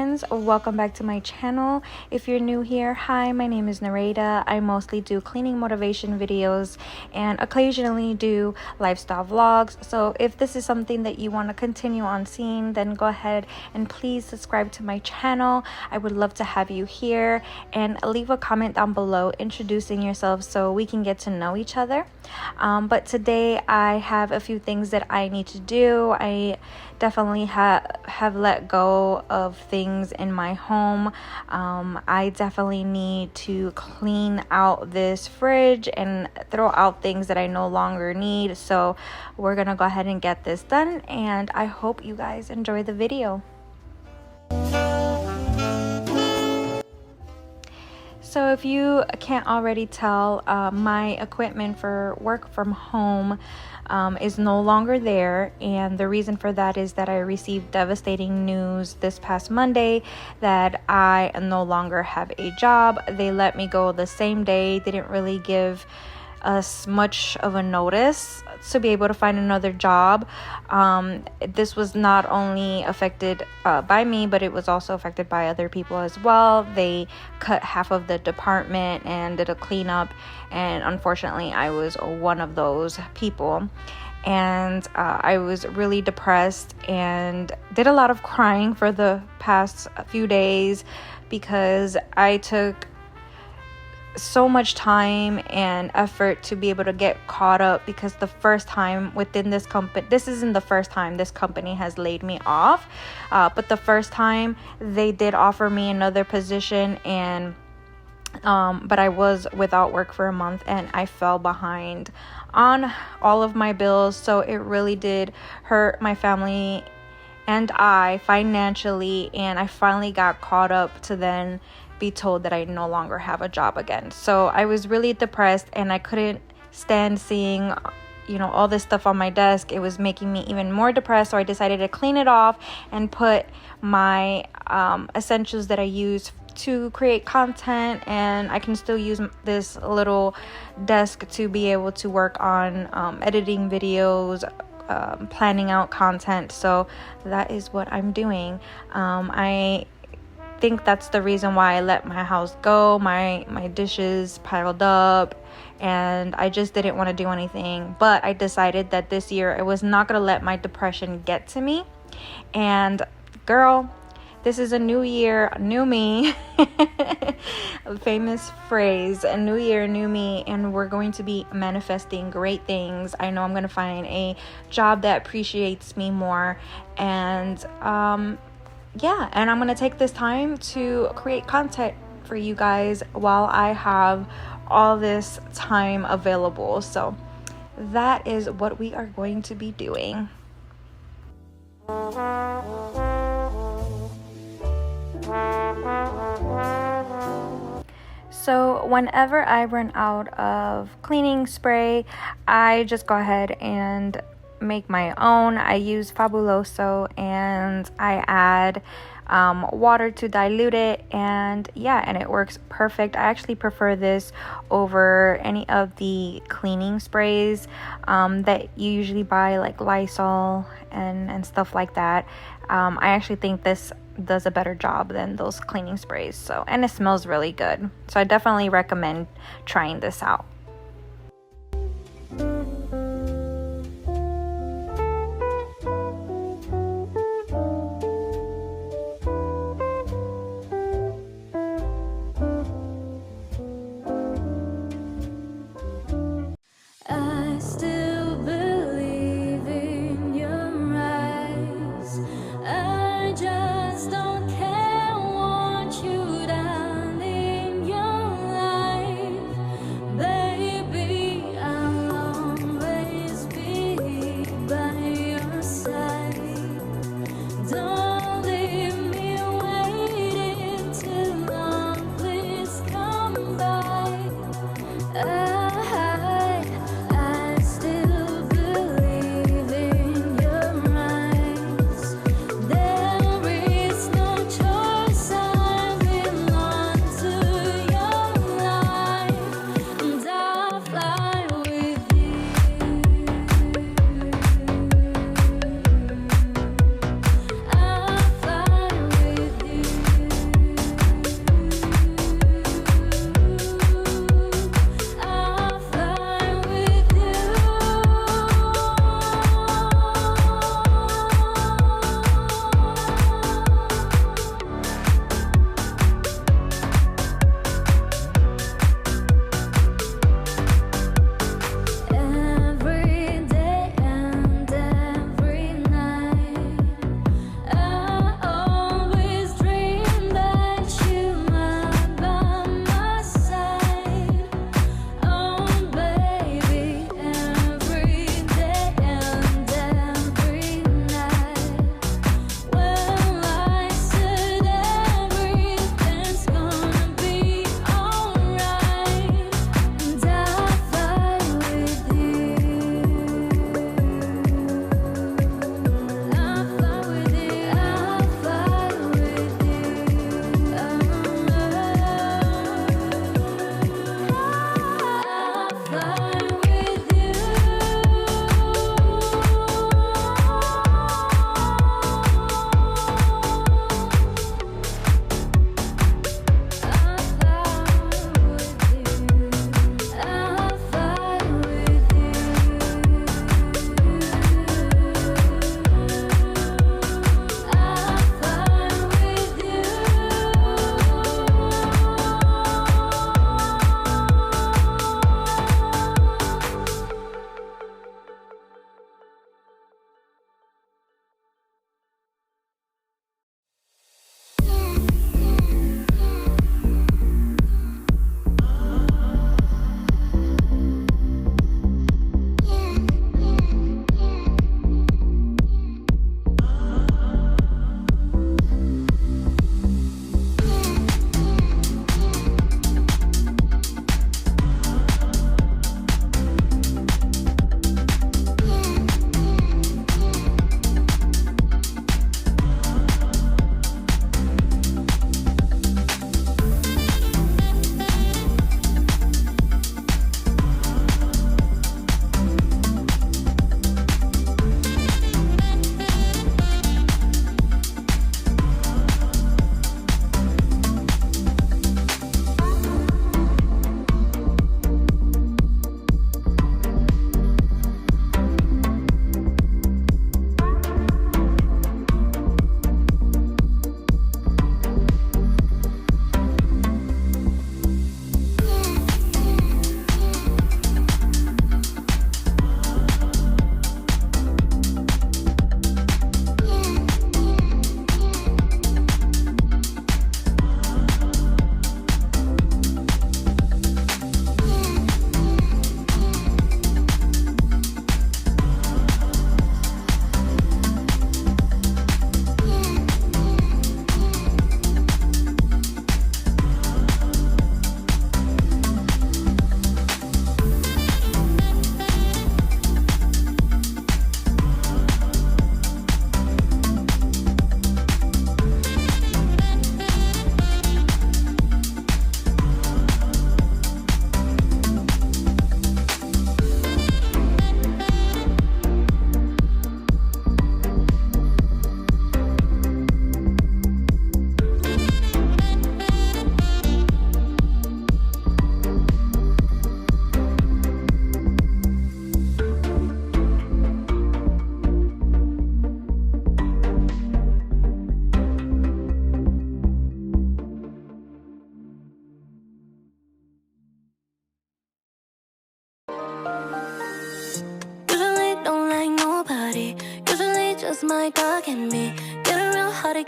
friends, welcome back to my channel. If you're new here, hi, my name is Nareda. I mostly do cleaning motivation videos and occasionally do lifestyle vlogs. So if this is something that you want to continue on seeing, then go ahead and please subscribe to my channel. I would love to have you here, and leave a comment down below introducing yourself so we can get to know each other. But today I have a few things that I need to do. I definitely have let go of things in my home. I definitely need to clean out this fridge and throw out things that I no longer need. So we're gonna go ahead and get this done, and I hope you guys enjoy the video. So if you can't already tell, my equipment for work from home is no longer there, and the reason for that is that I received devastating news this past Monday that I no longer have a job. They let me go the same day. They didn't really give us much of a notice to be able to find another job. This was not only affected by me, but it was also affected by other people as well. They cut half of the department and did a cleanup, and unfortunately I was one of those people. And I was really depressed and did a lot of crying for the past few days because I took so much time and effort to be able to get caught up, because the first time within this company, this isn't the first time this company has laid me off, but the first time they did offer me another position, and but I was without work for a month and I fell behind on all of my bills. So it really did hurt my family and I financially, and I finally got caught up to then be told that I no longer have a job again. So I was really depressed, and I couldn't stand seeing all this stuff on my desk. It was making me even more depressed. So I decided to clean it off and put my essentials that I use to create content, and I can still use this little desk to be able to work on editing videos, planning out content. So that is what I'm doing. I think that's the reason why I let my house go. My dishes piled up, and I just didn't want to do anything. But I decided that this year I was not going to let my depression get to me. And girl, this is a new year, new me. A famous phrase, a new year, new me, and we're going to be manifesting great things. I know I'm going to find a job that appreciates me more, and and I'm going to take this time to create content for you guys while I have all this time available. So that is what we are going to be doing. So whenever I run out of cleaning spray, I just go ahead and make my own. I use Fabuloso, and I add water to dilute it, and it works perfect. I actually prefer this over any of the cleaning sprays that you usually buy, like Lysol and stuff like that. I actually think this does a better job than those cleaning sprays. So, and it smells really good. So I definitely recommend trying this out. There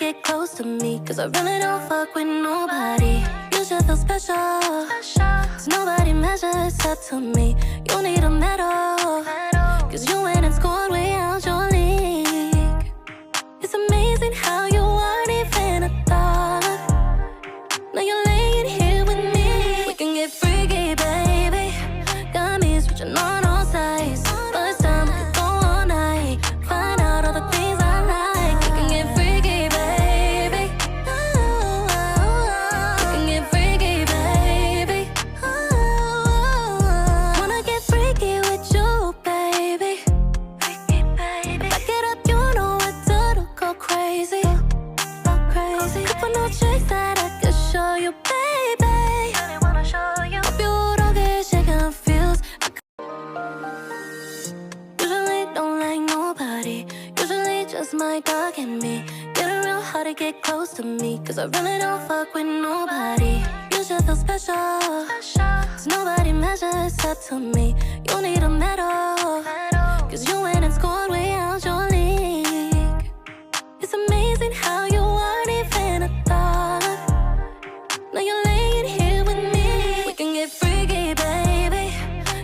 get close to me, cause I really don't fuck with nobody. You should feel special, cause nobody measures up to me. You need a medal, cause you went and scored way out your league. It's amazing how you aren't even a thought. Now you're laying here with me. We can get freaky, baby. Got me switching on all sides. First time we could go all night. Find out all the things I like. We can get freaky, baby. We can get freaky, baby. Wanna get freaky with you, baby. Freaky, baby. Back it up, you know what to do. Go crazy. Go crazy. Couple new tricks that I could show you, baby. Really wanna show you. Hope you don't get shit confused. Usually don't like nobody. Usually just my dog and me. Getting real hard to get close to me, cause I really don't fuck with nobody. You should feel special, cause nobody measures up to me. You need a medal, cause you went and scored way out your league. It's amazing how you aren't even a thought. Now you're laying here with me. We can get freaky, baby.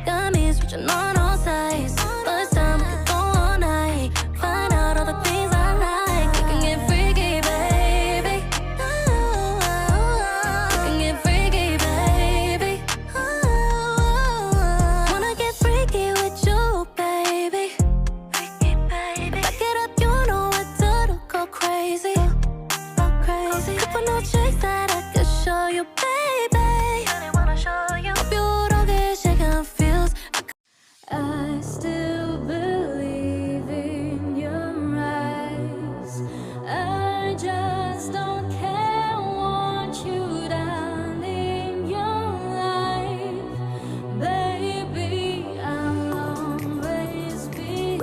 Got me switching on all sides. First time we could go all night. Find out all the things I like. We can get freaky, baby. We can get freaky, baby. Wanna get freaky with you, baby. Freaky, baby. Back it up, you know what to do. Go crazy. Go crazy. Couple new tricks that I could show you, baby. Really wanna show you. Hope you don't get shit confused. I still believe in your eyes. I just don't care, want you down in your life. Baby, I'll always be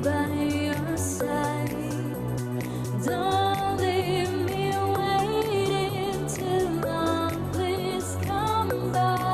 by your side. Don't leave me waiting too long, please come by.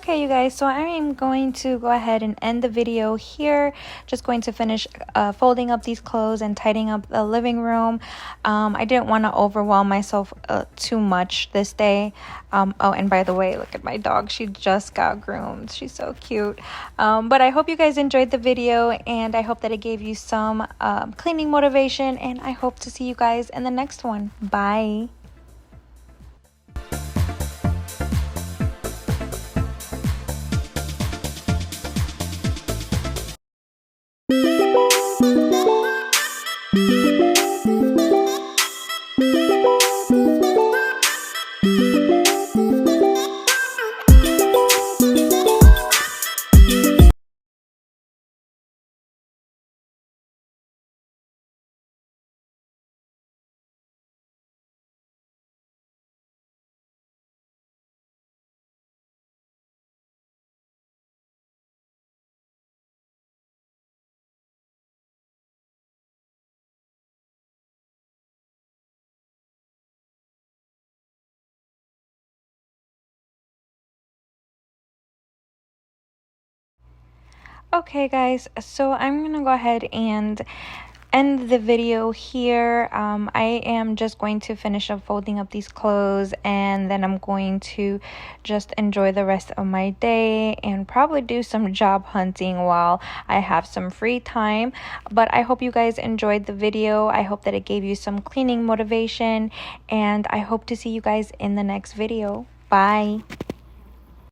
Okay, you guys, so I am going to go ahead and end the video here. Just going to finish folding up these clothes and tidying up the living room. I didn't want to overwhelm myself too much this day. Oh, and by the way, look at my dog. She just got groomed. She's so cute. But I hope you guys enjoyed the video, and I hope that it gave you some cleaning motivation, and I hope to see you guys in the next one. Bye. Okay guys, so I'm gonna go ahead and end the video here. I am just going to finish up folding up these clothes, and then I'm going to just enjoy the rest of my day and probably do some job hunting while I have some free time. But I hope you guys enjoyed the video. I hope that it gave you some cleaning motivation, and I hope to see you guys in the next video. Bye.